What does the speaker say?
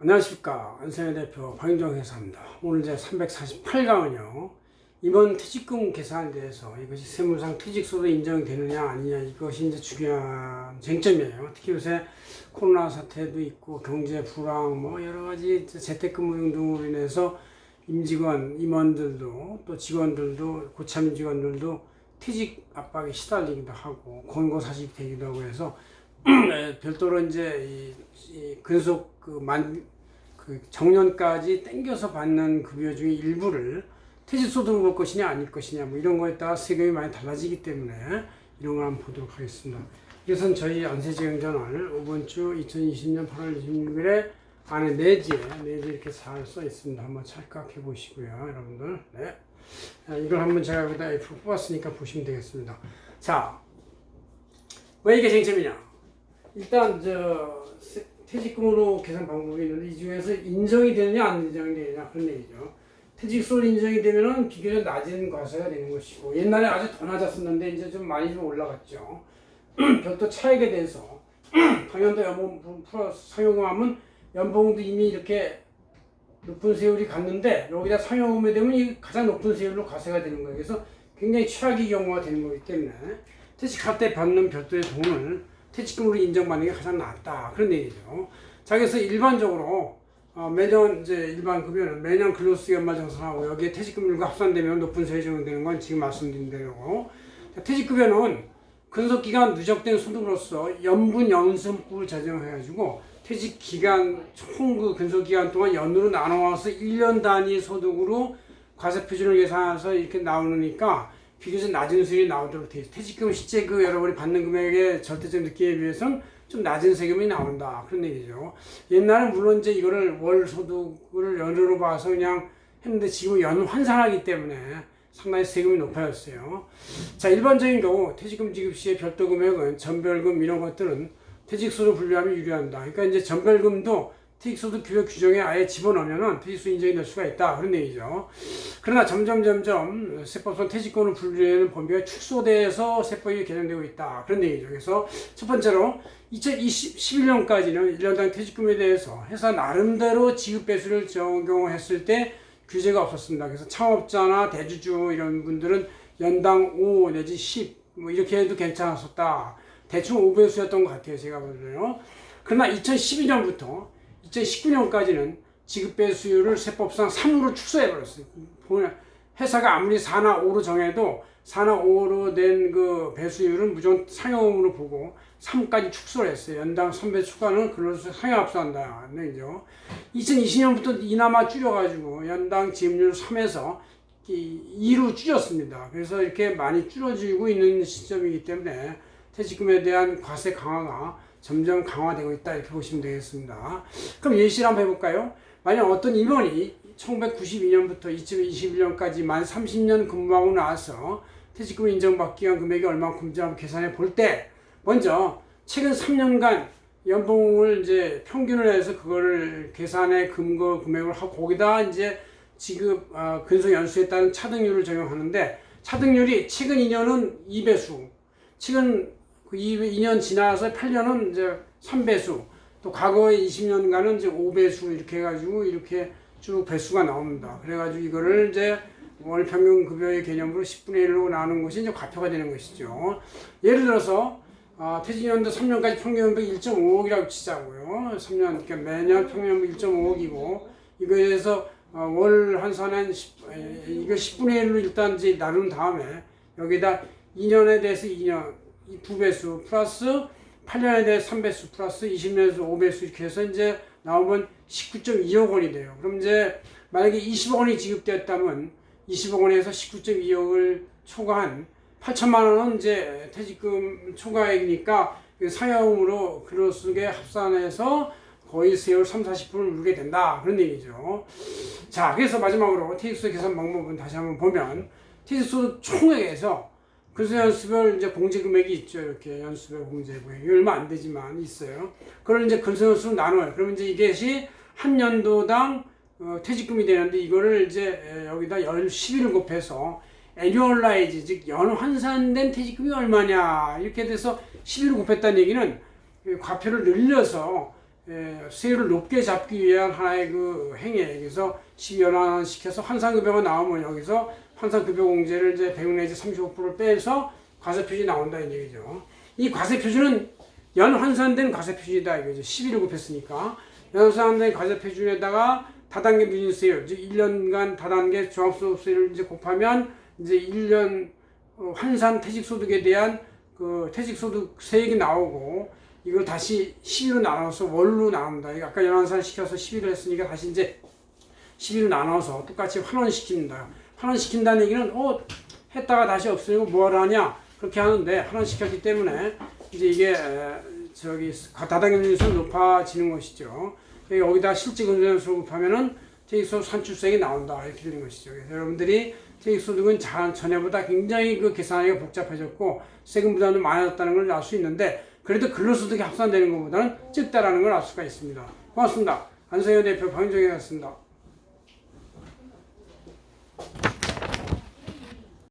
안녕하십니까. 안성의 대표 박인종 회사입니다. 오늘 제 348강은요. 이번 퇴직금 계산에 대해서 이것이 세무상 퇴직소득 인정이 되느냐 아니냐 이것이 이제 중요한 쟁점이에요. 특히 요새 코로나 사태도 있고 경제 불황 뭐 여러 가지 재택근무 등으로 인해서 임직원, 임원들도 또 직원들도 고참 직원들도 퇴직 압박에 시달리기도 하고 권고사직이 되기도 하고 해서 별도로 이제 이 근속 그 정년까지 땡겨서 받는 급여 중에 일부를 퇴직소득으로 볼 것이냐 아닐 것이냐 뭐 이런 거에 따라 세금이 많이 달라지기 때문에 이런 걸 한번 보도록 하겠습니다. 이것은 저희 안세재경전을 이번 주 2020년 8월 26일에 안에 내지에 이렇게 잘 써 있습니다. 한번 찰칵해 보시고요, 여러분들. 네. 이걸 한번 제가 여기다 F 뽑았으니까 보시면 되겠습니다. 자, 왜 이게 쟁점이냐? 일단 퇴직금으로 계산 방법이 있는데 이 중에서 인정이 되느냐 안 인정이 되느냐 그런 얘기죠. 퇴직소득 인정이 되면은 비교적 낮은 과세가 되는 것이고 옛날에 아주 더 낮았었는데 이제 좀 많이 좀 올라갔죠. 별도 차액에 대해서 당연도 연봉 플러스 상여금하면 연봉도 이미 이렇게 높은 세율이 갔는데 여기다 상여금이 되면 이 가장 높은 세율로 과세가 되는 거예요. 그래서 굉장히 최악의 경우가 되는 거기 때문에 퇴직할 때 받는 별도의 돈을 퇴직금으로 인정받는 게 가장 낫다 그런 얘기죠. 자, 그래서 일반적으로 매년 이제 일반 급여는 매년 근로소 연말정산하고 여기에 퇴직금률과 합산되면 높은 세율이 적용되는 건 지금 말씀드린 대로고, 퇴직급여는 근속기간 누적된 소득으로서 연분 연승분을 제정해가지고 퇴직기간 총 그 근속기간 동안 연으로 나눠서 1년 단위 소득으로 과세 표준을 계산해서 이렇게 나오니까 비교적 낮은 수익이 나오도록 되어 있어요. 퇴직금 실제 그 여러분이 받는 금액의 절대적 느낌에 비해서는 좀 낮은 세금이 나온다 그런 얘기죠. 옛날에 물론 이제 이거를 월 소득을 연으로 봐서 그냥 했는데 지금 연 환산하기 때문에 상당히 세금이 높아졌어요. 자, 일반적인 경우 퇴직금 지급 시에 별도 금액은 전별금 이런 것들은 퇴직소득 분류하면 유리한다. 그러니까 이제 전별금도 퇴직소득 규율 규정에 아예 집어넣으면은 퇴직소득 인정이 될 수가 있다 그런 얘기죠. 그러나 점점 세법상 퇴직금을 분류하는 범위가 축소돼서 세법이 개정되고 있다 그런 얘기죠. 그래서 첫 번째로 2011년까지는 1년당 퇴직금에 대해서 회사 나름대로 지급 배수를 적용했을 때 규제가 없었습니다. 그래서 창업자나 대주주 이런 분들은 연당 5 내지 10 뭐 이렇게 해도 괜찮았었다. 대충 5배수였던 것 같아요, 제가 보기에는요. 그러나 2012년부터 2019년까지는 지급 배수율을 세법상 3으로 축소해버렸어요. 회사가 아무리 4나 5로 정해도 4나 5로 된 그 배수율은 무조건 상여금으로 보고 3까지 축소를 했어요. 연당 3배 추가는 근로소득 상여합산한다. 얘기죠. 2020년부터 이나마 줄여가지고 연당 지급률 3에서 2로 줄였습니다. 그래서 이렇게 많이 줄어지고 있는 시점이기 때문에 퇴직금에 대한 과세 강화가 점점 강화되고 있다 이렇게 보시면 되겠습니다. 그럼 예시를 한번 해볼까요? 만약 어떤 임원이 1992년부터 2021년까지 만 30년 근무하고 나서 퇴직금 인정받기 위한 금액이 얼마큼인지 한번 계산해 볼 때 먼저 최근 3년간 연봉을 이제 평균을 해서 그거를 계산해 금액을 하고 거기다 이제 지급 근속 연수에 따른 차등률을 적용하는데 차등률이 최근 2년은 2배수, 최근 2년 지나서 8년은 이제 3배수, 또 과거의 20년간은 이제 5배수 이렇게 해가지고 이렇게 쭉 배수가 나옵니다. 그래가지고 이거를 이제 월 평균 급여의 개념으로 10분의 1로 나누는 것이 이제 과표가 되는 것이죠. 예를 들어서 퇴직연도 3년까지 평균연봉 1.5억이라고 치자고요. 3년, 그러니까 매년 평균연봉 1.5억이고 이거에 대해서 월 환산한 이거 10분의 1로 일단 이제 나눈 다음에 여기다 2년에 대해서 2년 2배수 플러스 8년에 대해서 3배수 플러스 20년에서 5배수 이렇게 해서 이제 나오면 19.2억 원이 돼요. 그럼 이제 만약에 20억 원이 지급되었다면 20억 원에서 19.2억을 초과한 8천만 원은 이제 퇴직금 초과액이니까 상여금으로 근로소득에 합산해서 거의 세율 30-40%를 물게 된다 그런 얘기죠. 자, 그래서 마지막으로 퇴직소득 계산 방법은 다시 한번 보면 퇴직소득 총액에서 근소연수별 이제 공제금액이 있죠. 이렇게 연수별 공제금액이 얼마 안 되지만 있어요. 그걸 이제 근소연수로 나눠요. 그러면 이제 이것이 한 년도당 퇴직금이 되는데 이거를 이제 여기다 10일을 곱해서 애뉴얼라이즈 즉 연환산된 퇴직금이 얼마냐 이렇게 돼서 10일을 곱했다는 얘기는 과표를 늘려서 세율을 높게 잡기 위한 하나의 그 행위에 그래서 12연한 시켜서 환산급여가 나오면 여기서 환산급여공제를 이제 100 내지 35%를 빼서 과세표준이 나온다 이 얘기죠. 이 과세표준은 연환산된 과세표준이다 이거죠. 11을 곱했으니까 연환산된 과세표준에다가 다단계 누진세율, 즉 1년간 다단계 종합소득세를 이제 곱하면 이제 1년 환산 퇴직소득에 대한 그 퇴직소득 세액이 나오고 이걸 다시 11로 나눠서 월로 나눈다. 아까 연환산 시켜서 11을 했으니까 다시 이제 11로 나눠서 똑같이 환원시킨다. 환원시킨다는 얘기는 했다가 다시 없으니까 뭐하러 하냐 그렇게 하는데 환원시켰기 때문에 이제 이게 다단계 누진세는 높아지는 것이죠. 여기다 실질금전수를 곱하면은 퇴직소득 산출세액이 나온다 이렇게 되는 것이죠. 그래서 여러분들이 퇴직소득은 전에보다 굉장히 그 계산하기가 복잡해졌고 세금 부담도 많아졌다는 걸 알 수 있는데 그래도 근로소득이 합산되는 것보다는 적다라는 걸 알 수가 있습니다. 고맙습니다. 안성현 대표 박윤정이었습니다.